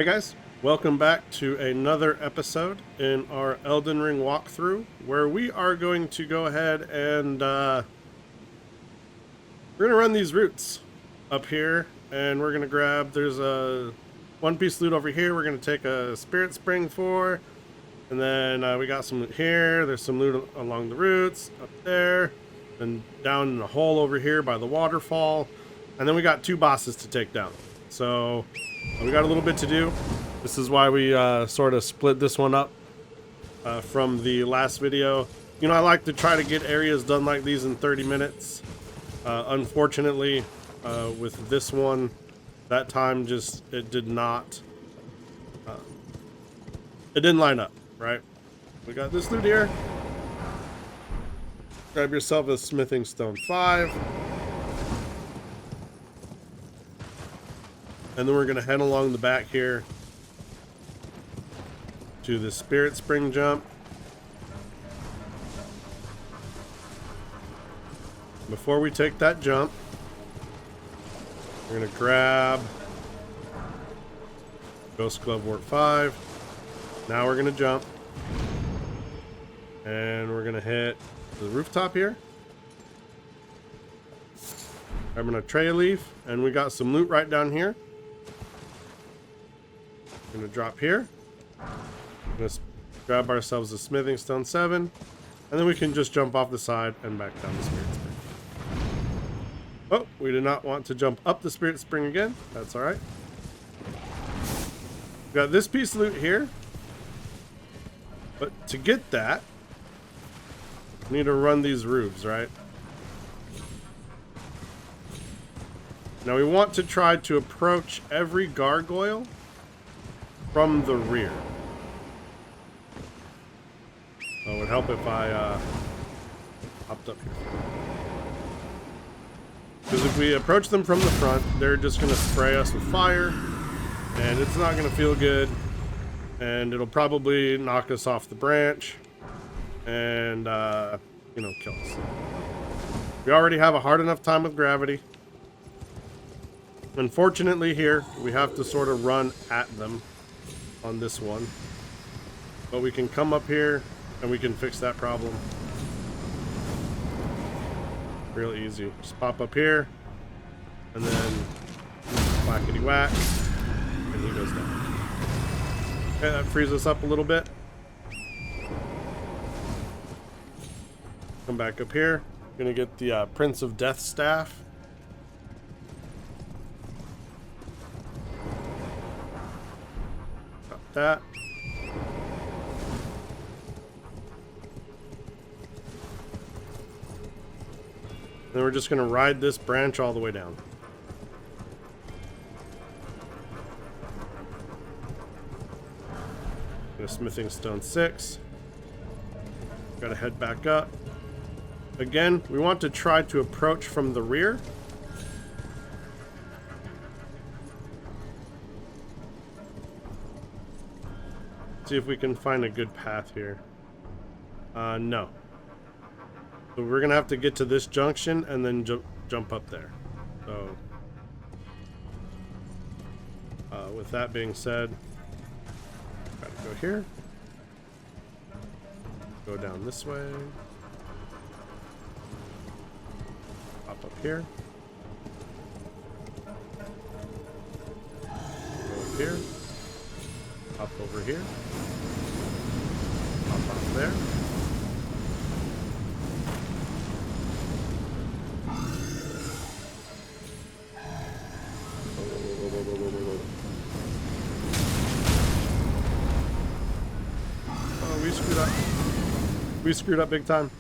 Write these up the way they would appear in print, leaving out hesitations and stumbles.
Hey guys, welcome back to another episode in our Elden Ring walkthrough, where we are going to go ahead and we're going to run these routes up here, and we're going to grab, there's a one piece loot over here we're going to take a spirit spring for, and then we got some loot here, there's some loot along the routes, up there, and down in the hole over here by the waterfall, and then we got two bosses to take down. So we got a little bit to do. This is why we sort of split this one up from the last video. You know, I like to try to get areas done like these in 30 minutes. Unfortunately, with this one, that time just, it did not, it didn't line up, right? We got this loot here. Grab yourself a smithing stone 5. And then we're going to head along the back here to the spirit spring jump. Before we take that jump, we're going to grab Ghost Glove Wart 5. Now we're going to jump. And we're going to hit the rooftop here. I'm going to tray a leaf, and we got some loot right down here. We're gonna drop here. We're gonna grab ourselves a smithing stone 7, and then we can just jump off the side and back down the spirit spring. Oh, we did not want to jump up the spirit spring again. That's all right. We got this piece of loot here, but to get that, we need to run these roofs, right? Now we want to try to approach every gargoyle from the rear. So it would help if I hopped up here. Because if we approach them from the front, they're just going to spray us with fire, and it's not going to feel good, and it'll probably knock us off the branch, and, you know, kill us. We already have a hard enough time with gravity. Unfortunately here, we have to sort of run at them on this one, but we can come up here and we can fix that problem real easy. Just pop up here and then whackity whack, and he goes down. Okay, that frees us up a little bit. Come back up here. Gonna get the Prince of Death staff. That. Then we're just going to ride this branch all the way down. Get a smithing stone 6. Got to head back up. Again, we want to try to approach from the rear. See if we can find a good path here. No. So we're gonna have to get to this junction and then jump up there. So with that being said, gotta go here, go down this way, hop up here, go up here, hop over here, hop off there. Oh, we screwed up. We screwed up big time.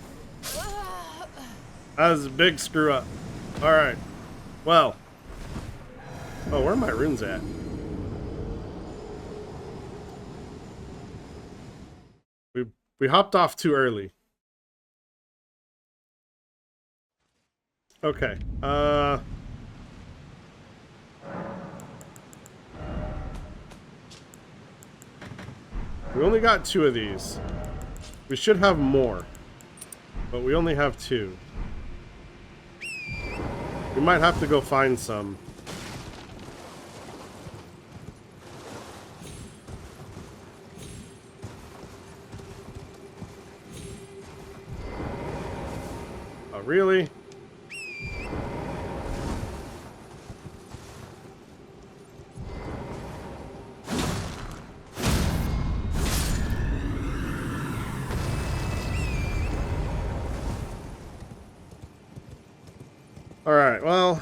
That was a big screw up. Alright. Well. Oh, where are my runes at? We hopped off too early. Okay. We only got 2 of these. We should have more, but we only have 2. We might have to go find some. Oh, really? All right, well.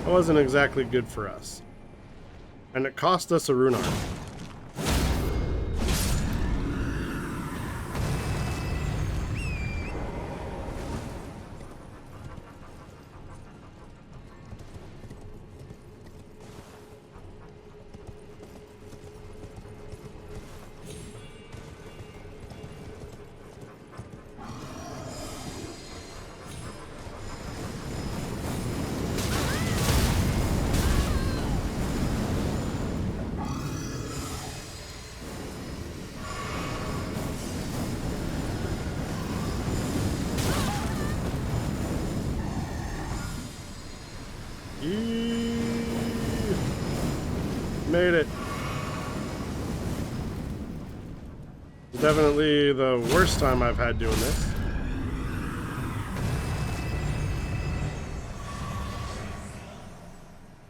That wasn't exactly good for us. And it cost us a rune arm. Made it. It's definitely the worst time I've had doing this.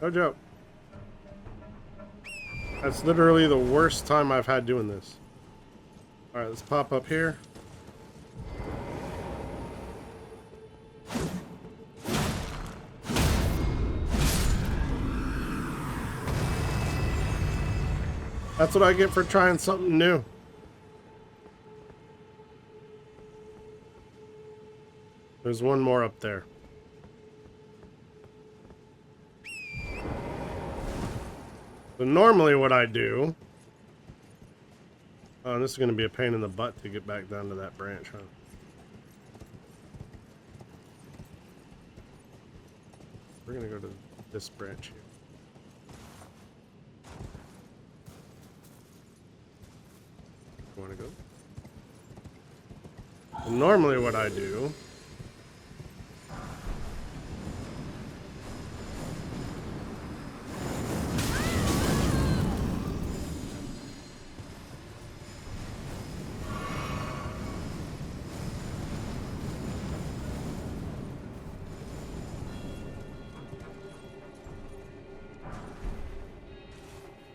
No joke. That's literally the worst time I've had doing this. Alright, let's pop up here. That's what I get for trying something new. There's one more up there. So normally what I do... Oh, this is going to be a pain in the butt to get back down to that branch, huh? We're going to go to this branch here. You want to go? So normally what I do...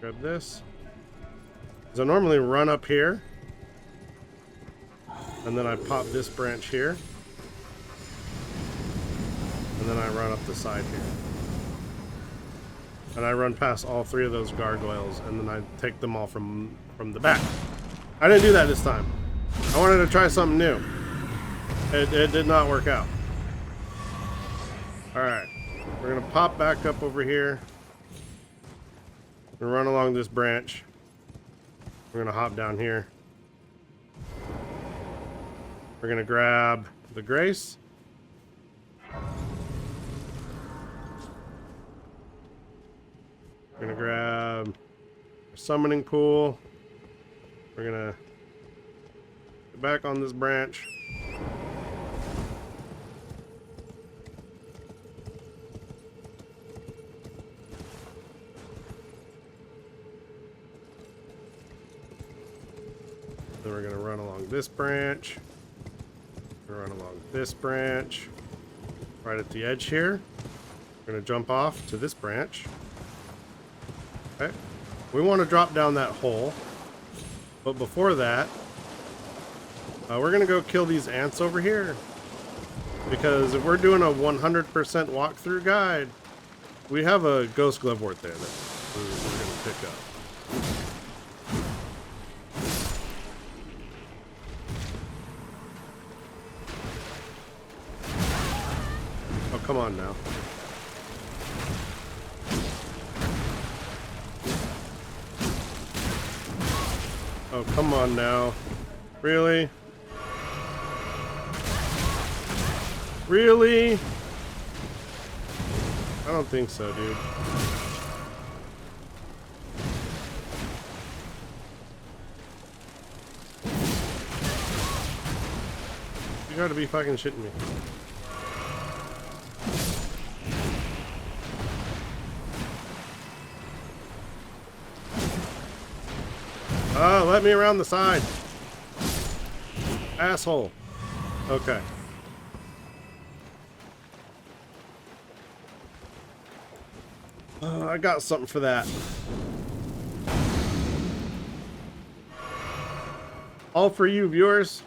Grab this. So I normally run up here. And then I pop this branch here. And then I run up the side here. And I run past all three of those gargoyles. And then I take them all from the back. I didn't do that this time. I wanted to try something new. It did not work out. Alright. We're going to pop back up over here. We're going to run along this branch. We're going to hop down here. We're going to grab the Grace. We're going to grab a Summoning Pool. We're going to get back on this branch. Then we're going to run along this branch. Run along this branch. Right at the edge here. We're going to jump off to this branch. Okay. We want to drop down that hole. But before that, we're going to go kill these ants over here. Because if we're doing a 100% walkthrough guide, we have a ghost glovewort there that we're going to pick up. Come on now. Oh, come on now. Really? Really? I don't think so, dude. You gotta be fucking shitting me. Oh, let me around the side. Asshole. Okay. I got something for that. All for you, viewers.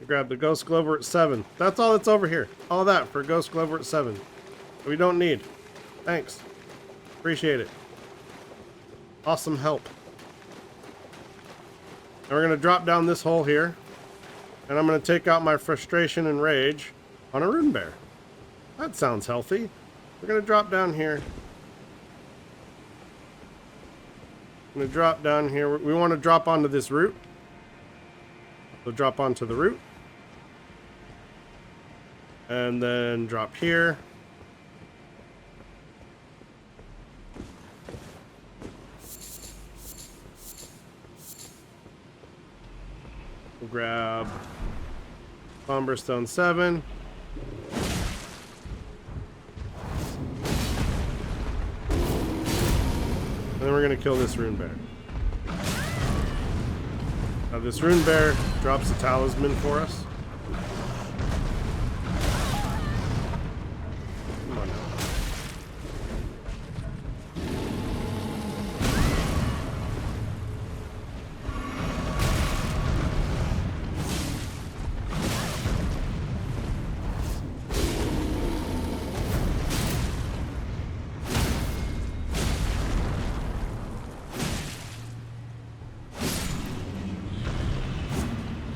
Grab the Ghost Glover at 7. That's all that's over here. All that for Ghost Glover at 7. We don't need. Thanks. Appreciate it. Awesome help. And we're going to drop down this hole here. And I'm going to take out my frustration and rage on a rune bear. That sounds healthy. We're going to drop down here. I'm going to drop down here. We want to drop onto this root. So drop onto the root. And then drop here. We'll grab Bomberstone 7. And then we're going to kill this rune bear. Now this rune bear drops a talisman for us. Come on now.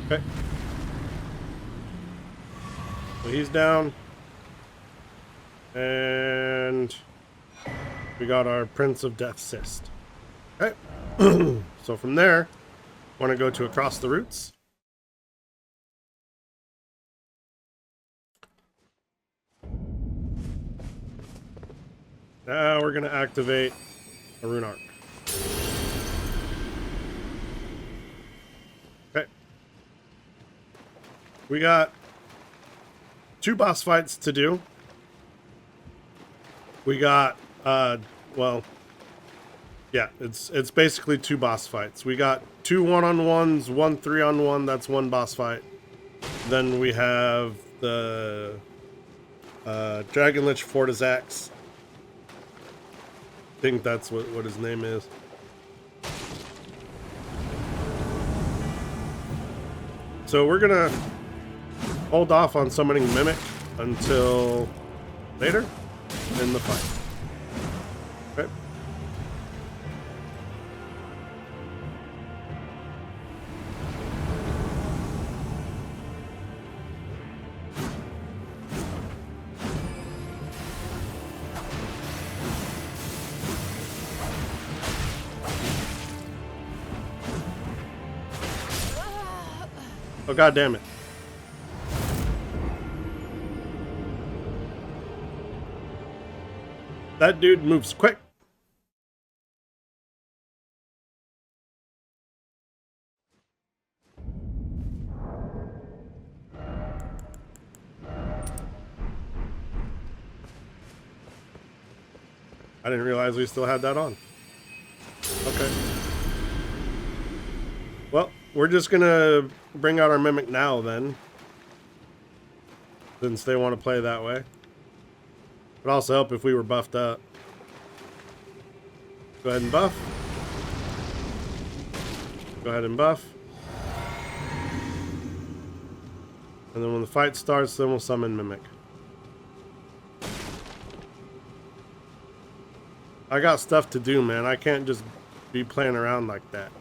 Okay. So he's down. And we got our Prince of Death Cyst. Okay. So from there, want to go to across the roots. Now we're going to activate a rune arc. Okay. We got 2 boss fights to do. We got, well, yeah, it's basically 2 boss fights. We got 2 1-on-1s, 1 3-on-1, that's 1 boss fight. Then we have the Dragon Lich Fortissax. I think that's what his name is. So we're gonna hold off on summoning Mimic until later in the fight. Okay. Oh, God damn it. That dude moves quick. I didn't realize we still had that on. Okay. Well, we're just gonna bring out our Mimic now then, since they want to play that way. Would also help if we were buffed up. Go ahead and buff. Go ahead and buff. And then when the fight starts, then we'll summon Mimic. I got stuff to do, man. I can't just be playing around like that.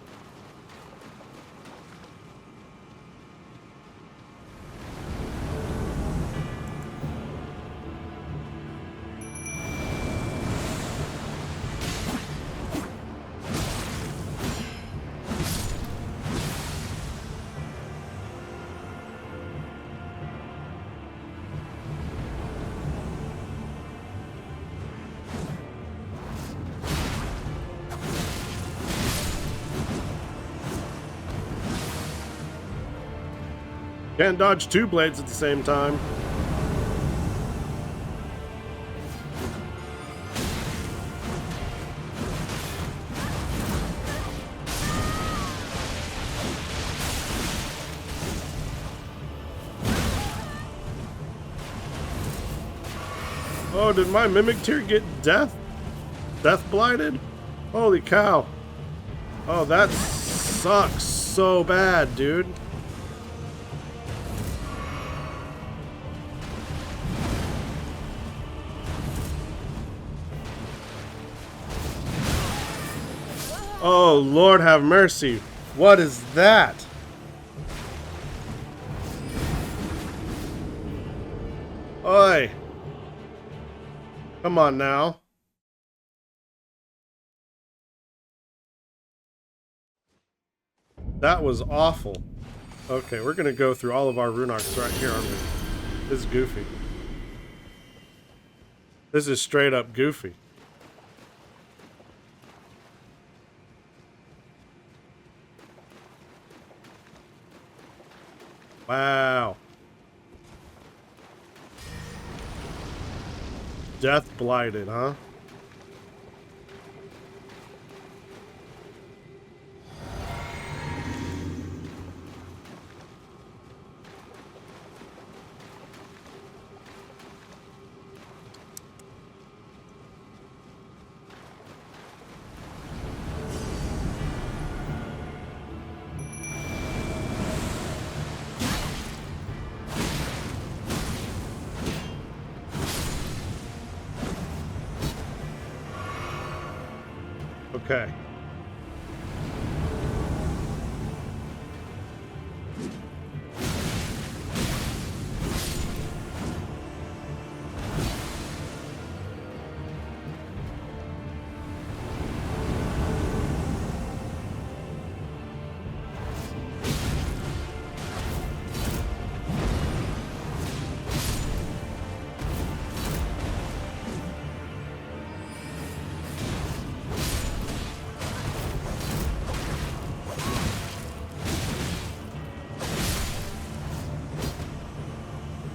Can't dodge 2 blades at the same time. Oh, did my mimic tier get death blighted? Holy cow. Oh, that sucks so bad, dude. Oh, Lord have mercy. What is that? Oi. Come on now. That was awful. Okay, we're gonna go through all of our rune arcs right here, aren't we? This is goofy. This is straight up goofy. Wow. Death blighted, huh? Okay.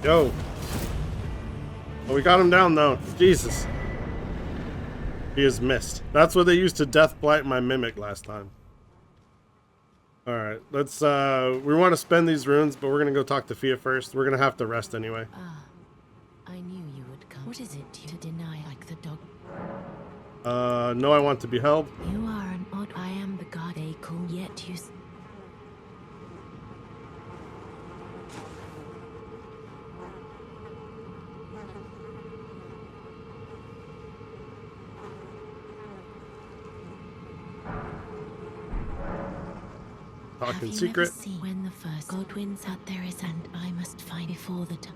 Yo. Well, we got him down though. Jesus. He is missed. That's what they used to death blight my mimic last time. Alright, let's we want to spend these runes, but we're gonna go talk to Fia first. We're gonna have to rest anyway. Ah, I knew you would come. What is it to deny like the dog? No, I want to be held. You are an odd. I am the god they call, yet you. Talking secret. When the first god wins out there is, and I must find before the time.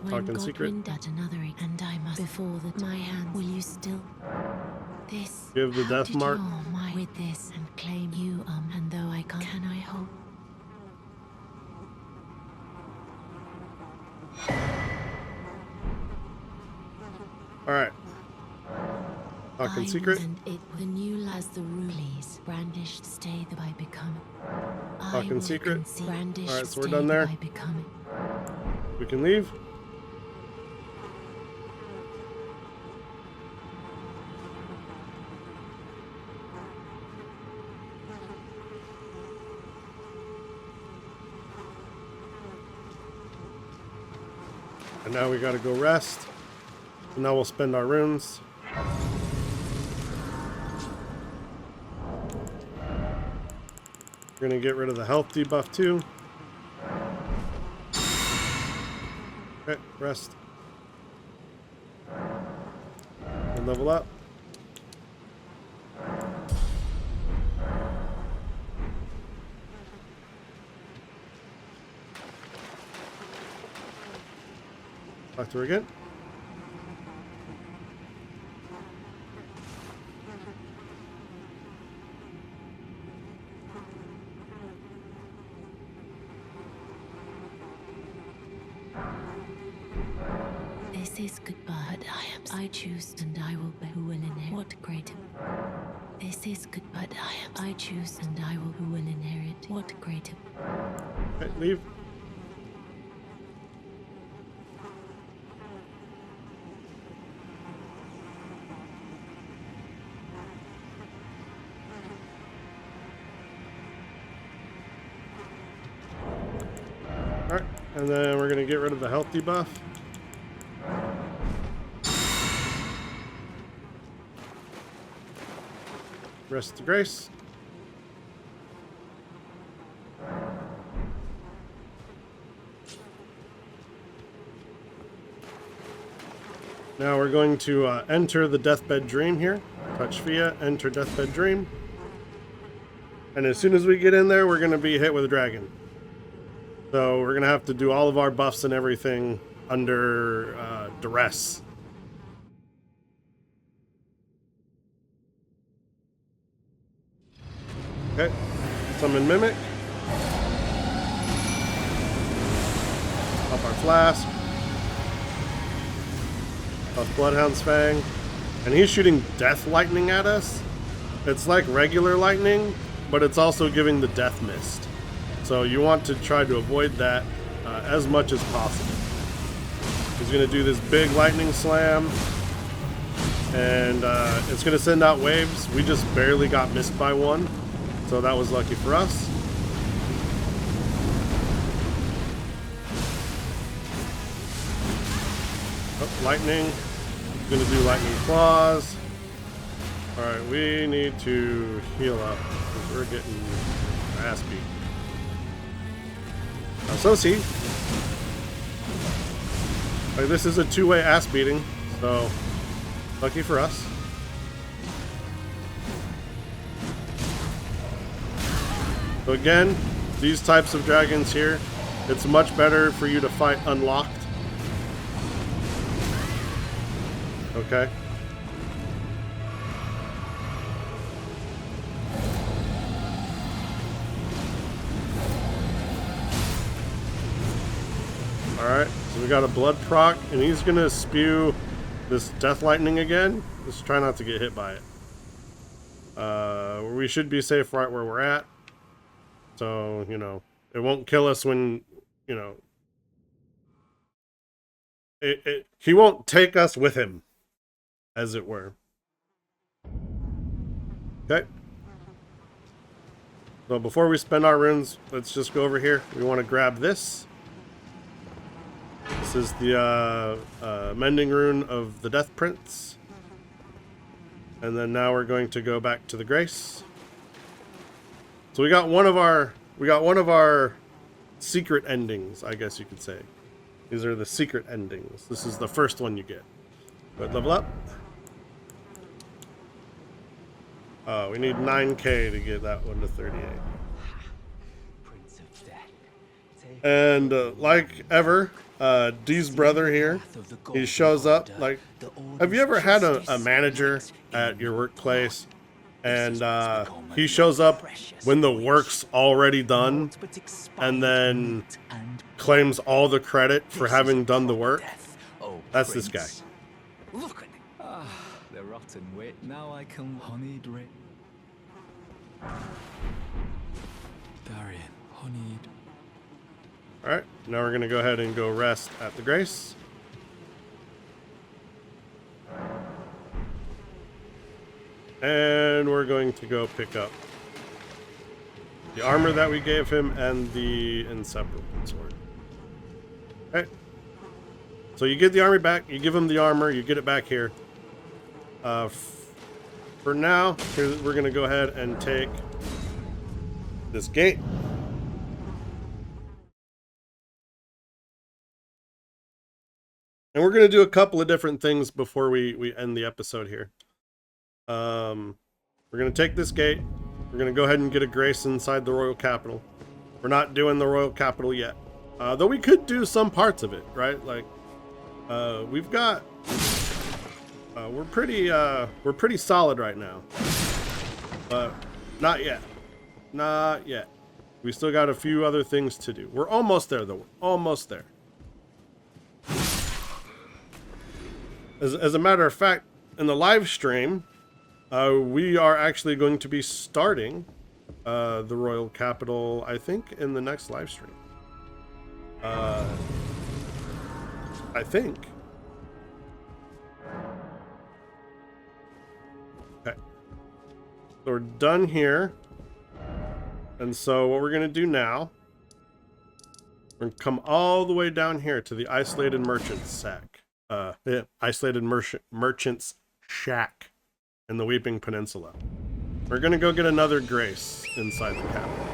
When Talking god secret. wind at another, and I must before the my hand. Will you still? This. Give the how death did mark. You, my, with this and claim you and though I can't, can I hold? All right. Talking secret. And it the new as the rules brandished stay that I become. Talking secret. All right, so we're done there. We can leave. And now we gotta go rest. And now we'll spend our runes. We're gonna get rid of the health debuff too. Okay, rest. And level up. Talk to her again. This is goodbye, but I choose and I will be who will inherit what greater. This is good, but I choose and I will who will inherit what greater. Okay, leave. Alright, and then we're going to get rid of the health debuff. rest to grace. Now we're going to enter the deathbed dream here. Touch Fia, enter deathbed dream. And as soon as we get in there, we're going to be hit with a dragon. So we're going to have to do all of our buffs and everything under duress. Okay, summon Mimic. Up our flask. Up Bloodhound's Fang. And he's shooting Death Lightning at us. It's like regular lightning, but it's also giving the Death Mist. So you want to try to avoid that as much as possible. He's going to do this big lightning slam. And it's going to send out waves. We just barely got missed by one. So that was lucky for us. Oh, lightning. Gonna do lightning claws. Alright, we need to heal up because we're getting our ass beat. Now, so see. Like, this is a two-way ass beating, so lucky for us. So again, these types of dragons here, it's much better for you to fight unlocked. Okay. Alright, so we got a blood proc, and he's gonna spew this death lightning again. Let's try not to get hit by it. We should be safe right where we're at. So, you know, it won't kill us when, you know, he won't take us with him, as it were. Okay. So before we spend our runes, let's just go over here. We want to grab this. This is the mending rune of the Death Prince. And then now we're going to go back to the Grace. So we got one of our secret endings, I guess you could say. These are the secret endings. This is the first one you get. But level up. Oh, we need 9k to get that one to 38. And like ever, Dee's brother here, he shows up. Like, have you ever had a manager at your workplace and he shows up when the work's already done and then claims all the credit for having done the work? That's this guy. Look at the rotten wit. Now I can honey drink. Darian, honeyed. Alright, now we're gonna go ahead and go rest at the Grace. And we're going to go pick up the armor that we gave him and the inseparable sword. Okay. So you get the army back, you give him the armor, you get it back here. For now, we're going to go ahead and take this gate. And we're going to do a couple of different things before we end the episode here. We're going to take this gate. We're going to go ahead and get a Grace inside the Royal Capital. We're not doing the Royal Capital yet. Though we could do some parts of it, right? Like, we've got... we're pretty solid right now. But not yet. Not yet. We still got a few other things to do. We're almost there, though. We're almost there. As a matter of fact, in the live stream, we are actually going to be starting the Royal Capital, I think, in the next live stream. I think. Okay. So we're done here. And so what we're going to do now, we're going to come all the way down here to the Isolated Merchant's Sack. Isolated Merchant's Shack in the Weeping Peninsula. We're gonna go get another grace inside the capital.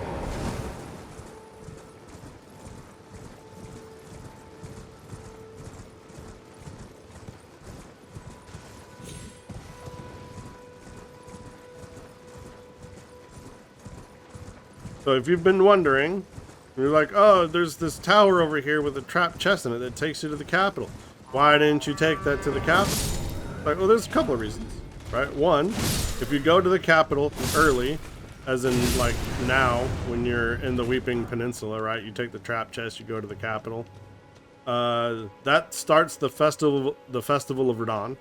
So if you've been wondering, you're like, oh, there's this tower over here with a trapped chest in it that takes you to the capital. Why didn't you take that to the capital? Like, well, there's a couple of reasons, right? One, if you go to the capital early, as in like now, when you're in the Weeping Peninsula, right? You take the trap chest, you go to the capital. That starts the festival of Radon,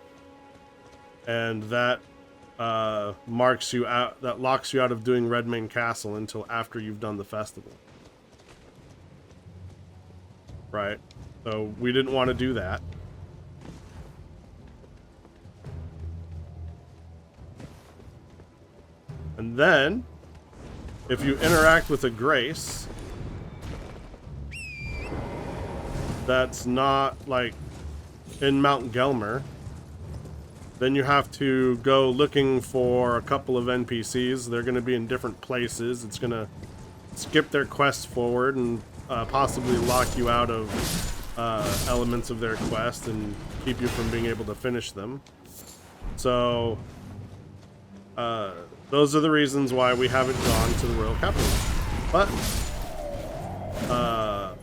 and that marks you out. That locks you out of doing Redmane Castle until after you've done the festival, right? So we didn't want to do that. And then, if you interact with a grace that's not like in Mount Gelmer, then you have to go looking for a couple of NPCs. They're going to be in different places. It's going to skip their quest forward and possibly lock you out of elements of their quest and keep you from being able to finish them. So those are the reasons why we haven't gone to the Royal Capital. But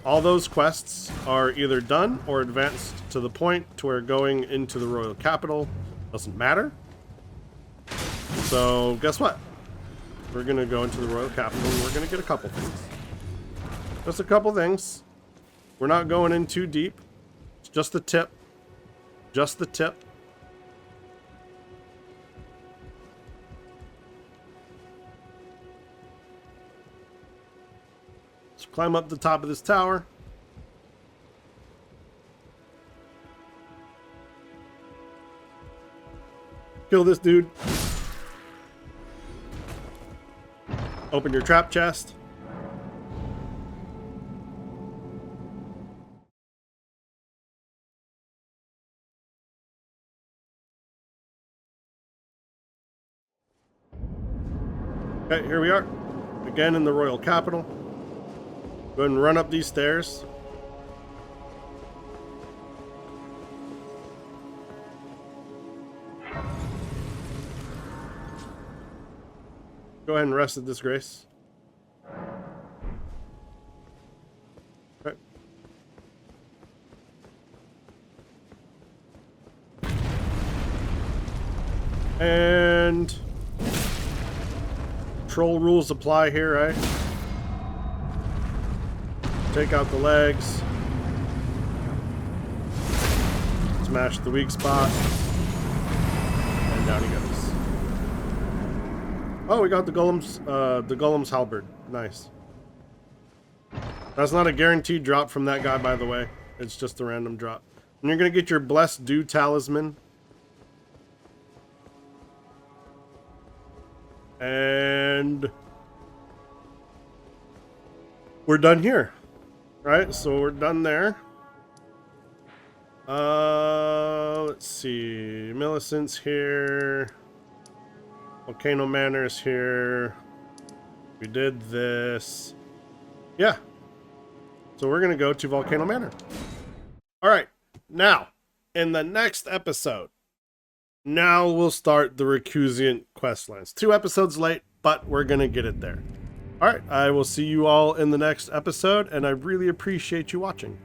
all those quests are either done or advanced to the point to where going into the Royal Capital doesn't matter. So guess what? We're going to go into the Royal Capital and we're going to get a couple things. Just a couple things. We're not going in too deep. It's just the tip. Just the tip. So climb up the top of this tower. Kill this dude. Open your trap chest. Okay, here we are. Again in the Royal Capital. Go ahead and run up these stairs. Go ahead and rest at this grace. Okay. And troll rules apply here, right? Take out the legs. Smash the weak spot. And down he goes. Oh, we got the Golem's halberd. Nice. That's not a guaranteed drop from that guy, by the way. It's just a random drop. And you're gonna get your Blessed Dew talisman. And we're done here. Right? So we're done there. Let's see. Millicent's here. Volcano Manor's here. We did this. Yeah. So we're going to go to Volcano Manor. All right. Now, in the next episode, now we'll start the Recusant questlines. 2 episodes late, but we're going to get it there. All right. I will see you all in the next episode, and I really appreciate you watching.